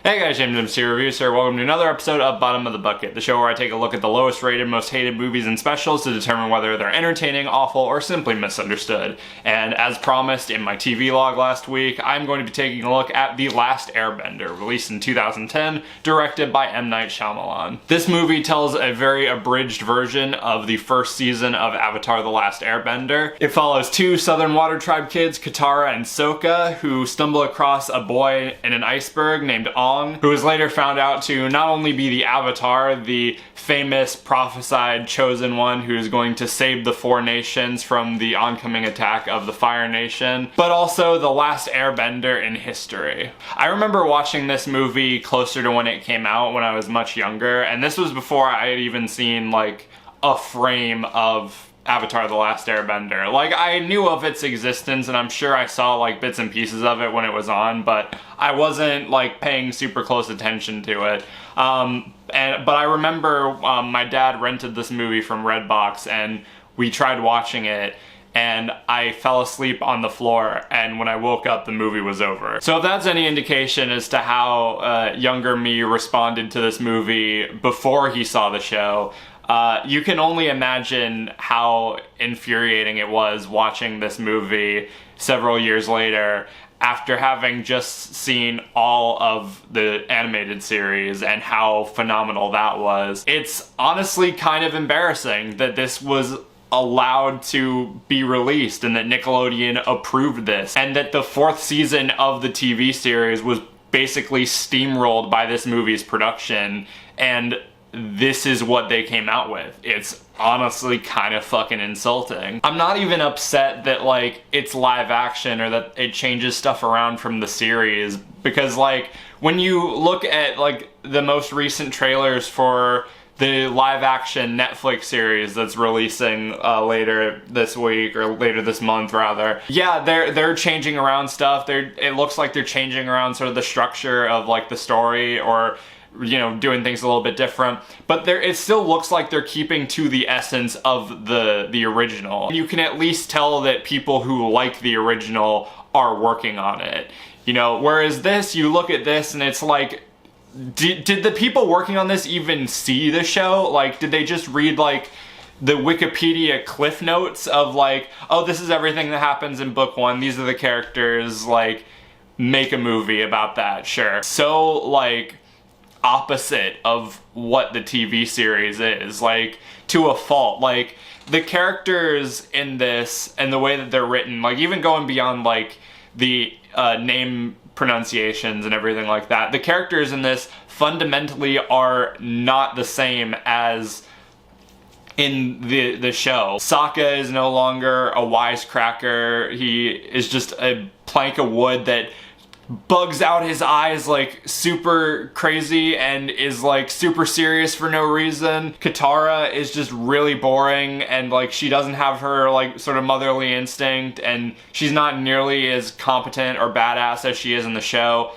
Hey guys, JamesMCD's Reviews here. Welcome to another episode of Bottom of the Bucket, the show where I take a look at the lowest rated, most hated movies and specials to determine whether they're entertaining, awful, or simply misunderstood. And as promised in my TV log last week, I'm going to be taking a look at The Last Airbender, released in 2010, directed by M. Night Shyamalan. This movie tells a very abridged version of the first season of Avatar: The Last Airbender. It follows two Southern Water Tribe kids, Katara and Sokka, who stumble across a boy in an iceberg named Ong, who is later found out to not only be the Avatar, the famous prophesied chosen one who is going to save the four nations from the oncoming attack of the Fire Nation, but also the last airbender in history. I remember watching this movie closer to when it came out when I was much younger, and this was before I had even seen like a frame of Avatar: The Last Airbender. Like, I knew of its existence and I'm sure I saw like bits and pieces of it when it was on, but I wasn't like paying super close attention to it. But I remember my dad rented this movie from Redbox and we tried watching it, and I fell asleep on the floor, and when I woke up the movie was over. So if that's any indication as to how younger me responded to this movie before he saw the show, you can only imagine how infuriating it was watching this movie several years later after having just seen all of the animated series and how phenomenal that was. It's honestly kind of embarrassing that this was allowed to be released and that Nickelodeon approved this, and that the fourth season of the TV series was basically steamrolled by this movie's production, and this is what they came out with. It's honestly kind of fucking insulting. I'm not even upset that like it's live action or that it changes stuff around from the series, because like when you look at like the most recent trailers for the live action Netflix series that's releasing later this week, or later this month rather, yeah, they're changing around stuff. It looks like they're changing around sort of the structure of like the story, or you know, doing things a little bit different, but it still looks like they're keeping to the essence of the original. You can at least tell that people who like the original are working on it, you know, whereas this, you look at this and it's like, did the people working on this even see the show? Like, did they just read like the Wikipedia cliff notes of like, oh, this is everything that happens in book one, these are the characters, like, make a movie about that, sure. So like opposite of what the TV series is, like, to a fault. Like, the characters in this and the way that they're written, like, even going beyond like the name pronunciations and everything like that, the characters in this fundamentally are not the same as in the show. Sokka is no longer a wisecracker. He is just a plank of wood that bugs out his eyes like super crazy and is like super serious for no reason. Katara is just really boring, and like she doesn't have her like sort of motherly instinct, and she's not nearly as competent or badass as she is in the show.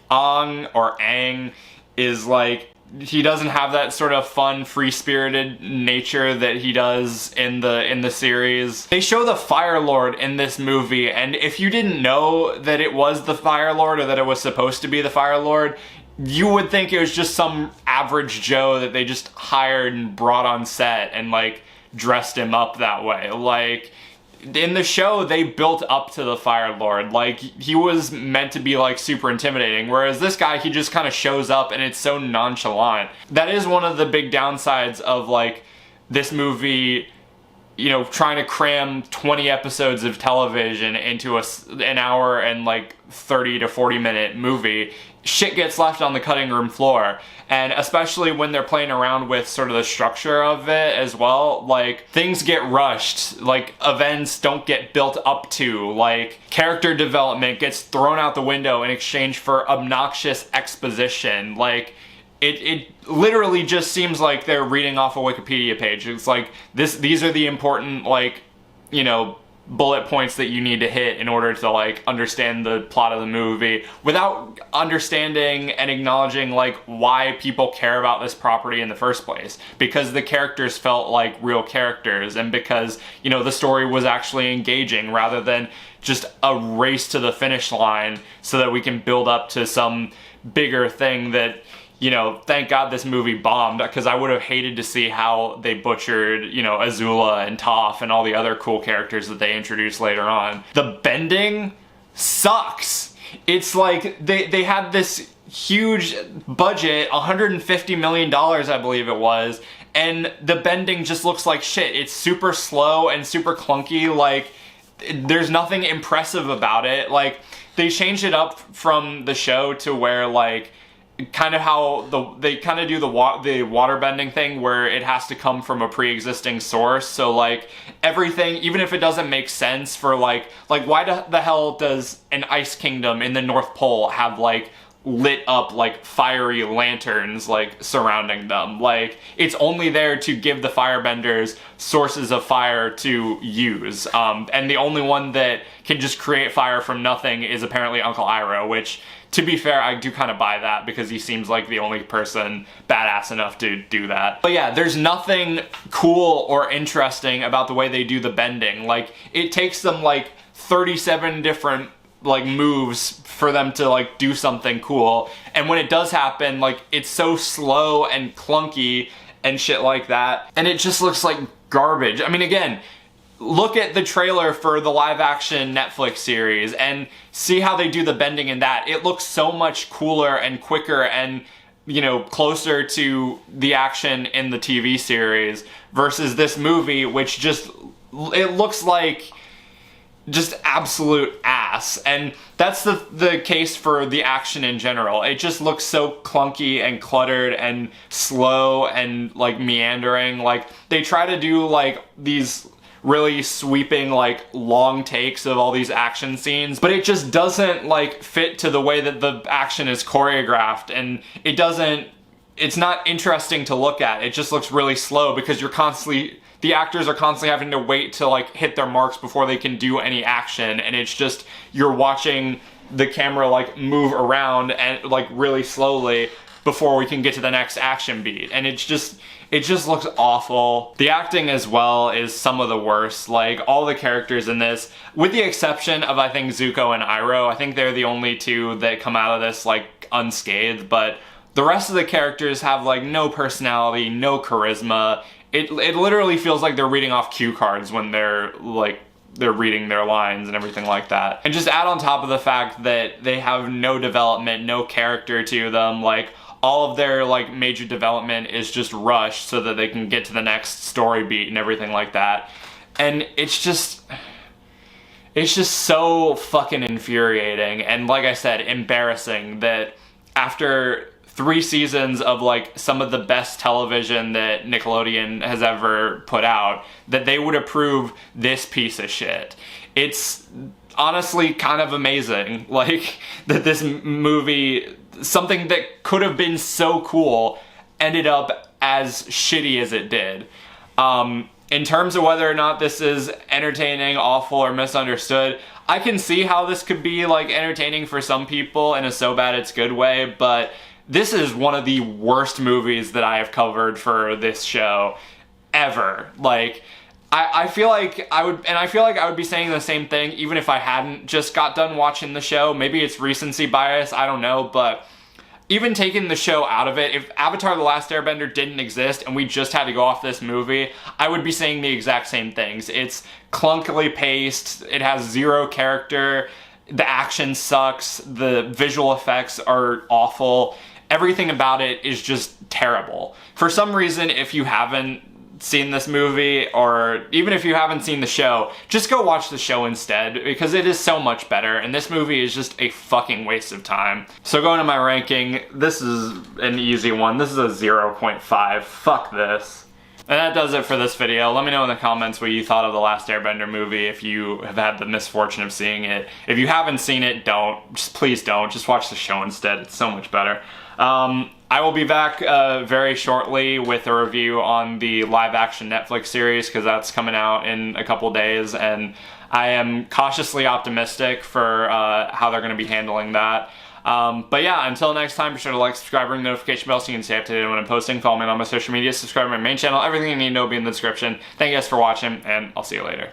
Aang is like, he doesn't have that sort of fun, free-spirited nature that he does in the series. They show the Fire Lord in this movie, and if you didn't know that it was the Fire Lord, or that it was supposed to be the Fire Lord, you would think it was just some average Joe that they just hired and brought on set and like dressed him up that way. Like, in the show, they built up to the Fire Lord. Like, he was meant to be like super intimidating, whereas this guy, he just kind of shows up and it's so nonchalant. That is one of the big downsides of like this movie, you know, trying to cram 20 episodes of television into an hour and like 30 to 40 minute movie. Shit gets left on the cutting room floor, and especially when they're playing around with sort of the structure of it as well, like things get rushed, like events don't get built up to, like character development gets thrown out the window in exchange for obnoxious exposition. Like it literally just seems like they're reading off a Wikipedia page. It's like, these are the important, like, you know, bullet points that you need to hit in order to like understand the plot of the movie, without understanding and acknowledging like why people care about this property in the first place, because the characters felt like real characters, and because, you know, the story was actually engaging rather than just a race to the finish line so that we can build up to some bigger thing that, you know, thank God this movie bombed, because I would have hated to see how they butchered, you know, Azula and Toph and all the other cool characters that they introduced later on. The bending sucks. It's like they had this huge budget, $150 million I believe it was, and the bending just looks like shit. It's super slow and super clunky. Like, there's nothing impressive about it. Like, they changed it up from the show to where, like, kind of how they kind of do the water bending thing, where it has to come from a pre-existing source. So, like, everything, even if it doesn't make sense for, like why the hell does an ice kingdom in the North Pole have, like, lit up, like, fiery lanterns, like, surrounding them? Like, it's only there to give the firebenders sources of fire to use. And the only one that can just create fire from nothing is apparently Uncle Iroh, which, to be fair, I do kind of buy that, because he seems like the only person badass enough to do that. But yeah, there's nothing cool or interesting about the way they do the bending. Like, it takes them, like, 37 different, like, moves for them to, like, do something cool, and when it does happen, like, it's so slow and clunky and shit like that, and it just looks like garbage. I mean, again, look at the trailer for the live action Netflix series and see how they do the bending in that. It looks so much cooler and quicker and, you know, closer to the action in the TV series versus this movie, which just, it looks like just absolute ass. And that's the case for the action in general. It just looks so clunky and cluttered and slow and, like, meandering. Like, they try to do, like, these really sweeping, like, long takes of all these action scenes, but it just doesn't, like, fit to the way that the action is choreographed, and it's not interesting to look at. It just looks really slow, because the actors are constantly having to wait to, like, hit their marks before they can do any action, and it's just, you're watching the camera, like, move around and, like, really slowly before we can get to the next action beat, and it just looks awful. The acting as well is some of the worst. Like, all the characters in this, with the exception of, I think, Zuko and Iroh, I think they're the only two that come out of this, like, unscathed, but the rest of the characters have, like, no personality, no charisma. It literally feels like they're reading off cue cards when they're reading their lines and everything like that. And just add on top of the fact that they have no development, no character to them. Like, all of their, like, major development is just rushed so that they can get to the next story beat and everything like that. And it's just so fucking infuriating, and, like I said, embarrassing that after 3 seasons of, like, some of the best television that Nickelodeon has ever put out, that they would approve this piece of shit. It's honestly kind of amazing, like, that this movie, something that could have been so cool, ended up as shitty as it did. In terms of whether or not this is entertaining, awful, or misunderstood, I can see how this could be, like, entertaining for some people in a so bad it's good way, but this is one of the worst movies that I have covered for this show ever. Like, I feel like I would be saying the same thing even if I hadn't just got done watching the show. Maybe it's recency bias, I don't know, but even taking the show out of it, if Avatar: The Last Airbender didn't exist and we just had to go off this movie, I would be saying the exact same things. It's clunkily paced, it has zero character, the action sucks, the visual effects are awful, everything about it is just terrible. For some reason, if you haven't seen this movie, or even if you haven't seen the show, just go watch the show instead, because it is so much better, and this movie is just a fucking waste of time. So going to my ranking, this is an easy one. This is a 0.5. Fuck this. And that does it for this video. Let me know in the comments what you thought of The Last Airbender movie if you have had the misfortune of seeing it. If you haven't seen it, please don't. Just watch the show instead. It's so much better. I will be back very shortly with a review on the live-action Netflix series, because that's coming out in a couple days, and I am cautiously optimistic for how they're going to be handling that. But yeah, until next time, be sure to like, subscribe, ring the notification bell so you can stay up to date when I'm posting. Follow me on my social media, subscribe to my main channel, everything you need to know will be in the description. Thank you guys for watching, and I'll see you later.